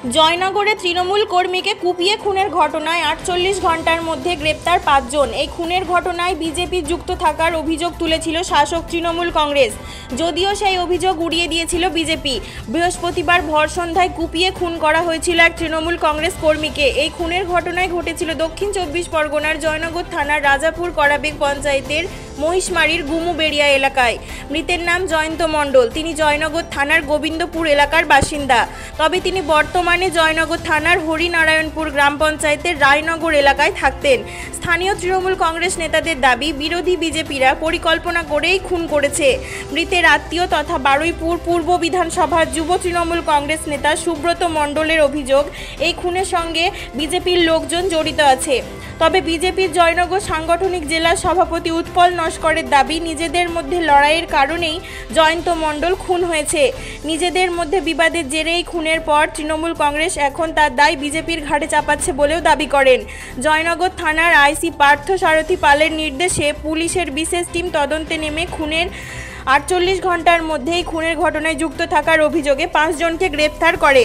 জয়নগরে তৃণমূল কর্মীকে কুপিয়ে খুনের ঘটনায় ৪৮ ঘণ্টার মধ্যে গ্রেপ্তার ৫ জন। এই খুনের ঘটনায় বিজেপি যুক্ত থাকার অভিযোগ তুলেছিল শাসক তৃণমূল কংগ্রেস, যদিও সেই অভিযোগ উড়িয়ে দিয়েছিল বিজেপি। বৃহস্পতিবার ভর সন্ধ্যায় কুপিয়ে খুন করা হয়েছিল এক তৃণমূল কংগ্রেস কর্মীকে। এই খুনের ঘটনায় ঘটেছিল দক্ষিণ ২৪ পরগনার জয়নগর থানার রাজাপুর করাবেগ পঞ্চায়েতের মহিষমারির গুমুবেড়িয়া এলাকায়। মৃতের নাম জয়ন্ত মণ্ডল। তিনি জয়নগর থানার গোবিন্দপুর এলাকার বাসিন্দা। তবে তিনি বর্তমানে জয়নগর থানার হরিনারায়ণপুর গ্রাম পঞ্চায়েতের রায়নগর এলাকায় থাকতেন। স্থানীয় তৃণমূল কংগ্রেস নেতাদের দাবি, বিরোধী বিজেপিরা পরিকল্পনা করেই খুন করেছে। মৃতের আত্মীয় তথা বারুইপুর পূর্ব বিধানসভার যুব তৃণমূল কংগ্রেস নেতা সুব্রত মণ্ডলের অভিযোগ, এই খুনের সঙ্গে বিজেপির লোকজন জড়িত আছে। তবে বিজেপির জয়নগর সাংগঠনিক জেলা সভাপতি উৎপল নস্করের দাবি, নিজেদের মধ্যে লড়াইয়ের কারণেই জয়ন্ত মণ্ডল খুন হয়েছে। নিজেদের মধ্যে বিবাদের জেরে এই খুনের পর তৃণমূল কংগ্রেস এখন তার দায় বিজেপির ঘাড়ে চাপাচ্ছে বলেও দাবি করেন। জয়নগর থানার আইসি পার্থ সারথী পালের নির্দেশে পুলিশের বিশেষ টিম তদন্তে নেমে খুনের ৪৮ ঘণ্টার মধ্যেই খুনের ঘটনায় যুক্ত থাকার অভিযোগে ৫ জনকে গ্রেপ্তার করে।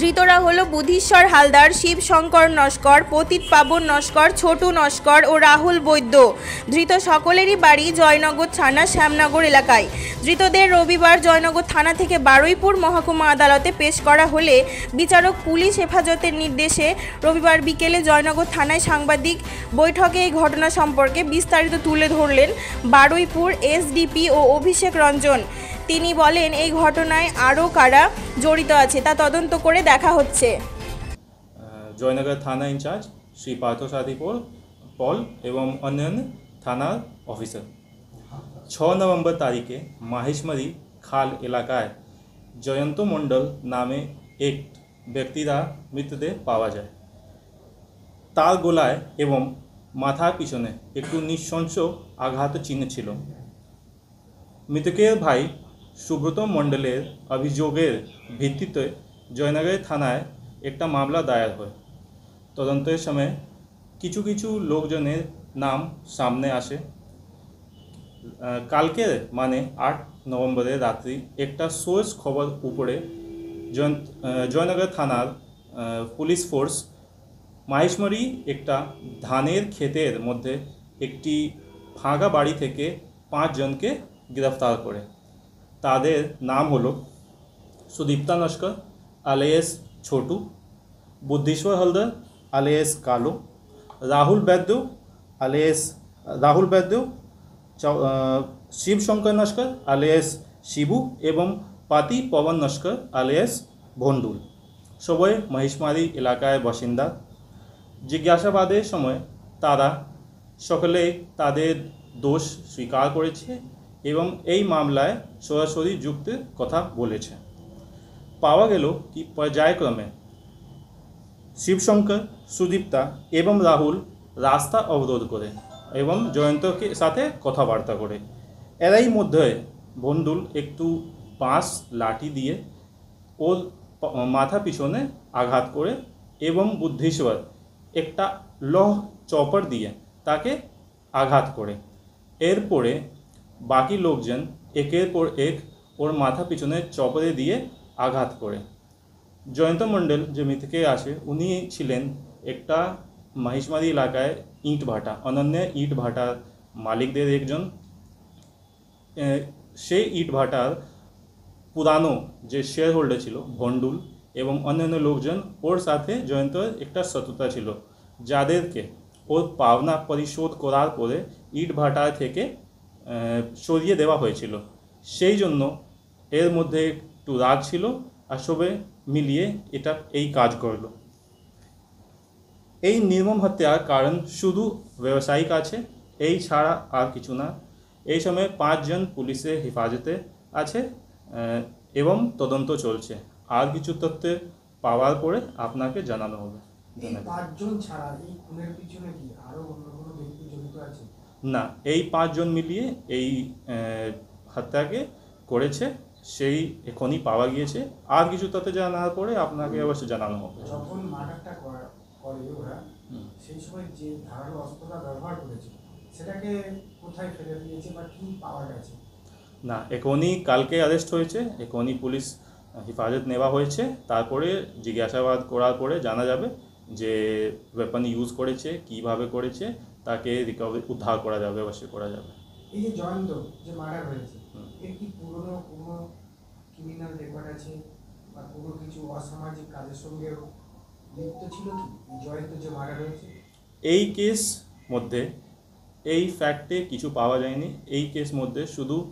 ধৃতরা হল বুধিশ্বর হালদার, শিব শঙ্কর নস্কর, পতিত পাবন নস্কর, ছোটু নস্কর ও রাহুল বৈদ্য। ধৃত সকলেরই বাড়ি জয়নগর থানা শ্যামনগর এলাকায়। ধৃতদের রবিবার জয়নগর থানা থেকে বারুইপুর মহকুমা আদালতে পেশ করা হলে বিচারক পুলিশ হেফাজতের নির্দেশে রবিবার বিকেলে জয়নগর থানায় সাংবাদিক বৈঠকে এই ঘটনা সম্পর্কে বিস্তারিত তুলে ধরলেন বারুইপুর এসডিপি ও অভিষেক রঞ্জন। তিনি বলেন, এই ঘটনায় আরও কারা জড়িত আছে তা তদন্ত করে দেখা হচ্ছে। জয়নগর থানা ইনচার্জ শ্রী পার্থ সারথী পল এবং অন্যান্য থানার অফিসার ৬ নভেম্বর তারিখে মাহেশমারি খাল এলাকায় জয়ন্ত মণ্ডল নামে এক ব্যক্তিরা মৃতদেহ পাওয়া যায়। তার গলায় এবং মাথার পিছনে একটু নৃশংস আঘাত চিহ্ন ছিল। মৃতকের ভাই সুব্রত মণ্ডলের অভিযোগের ভিত্তিতে জয়নগর থানায় একটা মামলা দায়ের হয়। তদন্তের সময় কিছু কিছু লোকজনের নাম সামনে আসে। কালকের মানে ৮ নভেম্বরের রাত্রি একটা সোর্স খবর উপরে জয়নগর থানার পুলিশ ফোর্স মাহেশমারি একটা ধানের ক্ষেতের মধ্যে একটি ফাঁকা বাড়ি থেকে ৫ জনকে গ্রেফতার করে। তাদের নাম হলো সুদীপ্তা নস্কর আলিয়াস ছোটু, বুদ্ধিশ্বর হালদার আলিয়াস কালো, রাহুল বৈদ্য, শিব শঙ্কর নস্কর আলিয়াস শিবু এবং পাতি পবন নস্কর আলিয়াস ভন্ডুল। সবাই মহিষমারি এলাকায় বাসিন্দা। জিজ্ঞাসাবাদের সময় তারা সকলেই তাদের দোষ স্বীকার করেছে এবং এই মামলায় সরাসরি যুক্তির কথা বলেছে। পাওয়া গেল কি পর্যায়ক্রমে শিবশঙ্কর, সুদীপ্তা এবং রাহুল রাস্তা অবরোধ করে এবং জয়ন্তকে সাথে কথাবার্তা করে। এরাই মধ্যে ভন্ডুল একটু বাঁশ লাঠি দিয়ে ওর মাথা পিছনে আঘাত করে এবং বুদ্ধিশ্বর একটা লহ চপার দিয়ে তাকে আঘাত করে। এরপরে বাকি লোকজন একের পর এক ওর মাথা পিছনে চপরে দিয়ে আঘাত করে। জয়ন্ত মণ্ডল যে মৃতকে আছে উনি ছিলেন একটা মহিষমারি এলাকায় ইট ভাটা, অনন্য ইট ভাটার মালিকদের একজন। সেই ইট ভাটার পুরানো যে শেয়ার হোল্ডার ছিল ভন্ডুল এবং অন্যান্য লোকজন, ওর সাথে জয়ন্তের একটা শত্রুতা ছিল, যাদেরকে ওর পাওনা পরিশোধ করার পরে ইট ভাটা থেকে সরিয়ে দেওয়া হয়েছিল। সেই জন্য এর মধ্যে একটু রাগ ছিল আর সবে মিলিয়ে এই কাজ করলো। এই নির্মম হত্যার কারণ শুধু ব্যবসায়িক আছে, এই ছাড়া আর কিছু না। এই সময় ৫ জন পুলিশের হেফাজতে আছে এবং তদন্ত চলছে। আর কিছু তথ্য পাওয়ার পরে আপনাকে জানানো হবে। না, এই ৫ জন মিলিয়ে এই হত্যাকে করেছে, সেই এখনই পাওয়া গিয়েছে। আর কিছু তথ্য জানার পরে আপনাকে অবশ্যই জানানো হবে। যখন মার্ডারটা করে ওরা সেই সময় যে ধারালো অস্ত্রটা ব্যবহার করেছে সেটাকে কোথায় ফেলে দিয়েছে বা কি পাওয়া গেছে? না, এখনই কালকে অ্যারেস্ট হয়েছে, এখনই পুলিশ হেফাজত নেওয়া হয়েছে। তারপরে জিজ্ঞাসাবাদ করার পরে জানা যাবে যে ওয়েপন ইউজ করেছে, কিভাবে করেছে, তাকে রিকভারি উদ্ধার করা যাবে, অবশ্যই করা যাবে। এই যে জয়ন্ত যে মার্ডার হয়েছে, হুম। এর কি পুরনো কোনো ক্রিমিনাল রেকর্ড আছে বা কোনো কিছু অসামাজিক কাজের সঙ্গে লিপ্ত ছিল কি এই জয়ন্ত যে মার্ডার হয়েছে? এই কেস মধ্যে এই ফ্যাক্টে কিছু পাওয়া যায়নি। এই কেস মধ্যে শুধু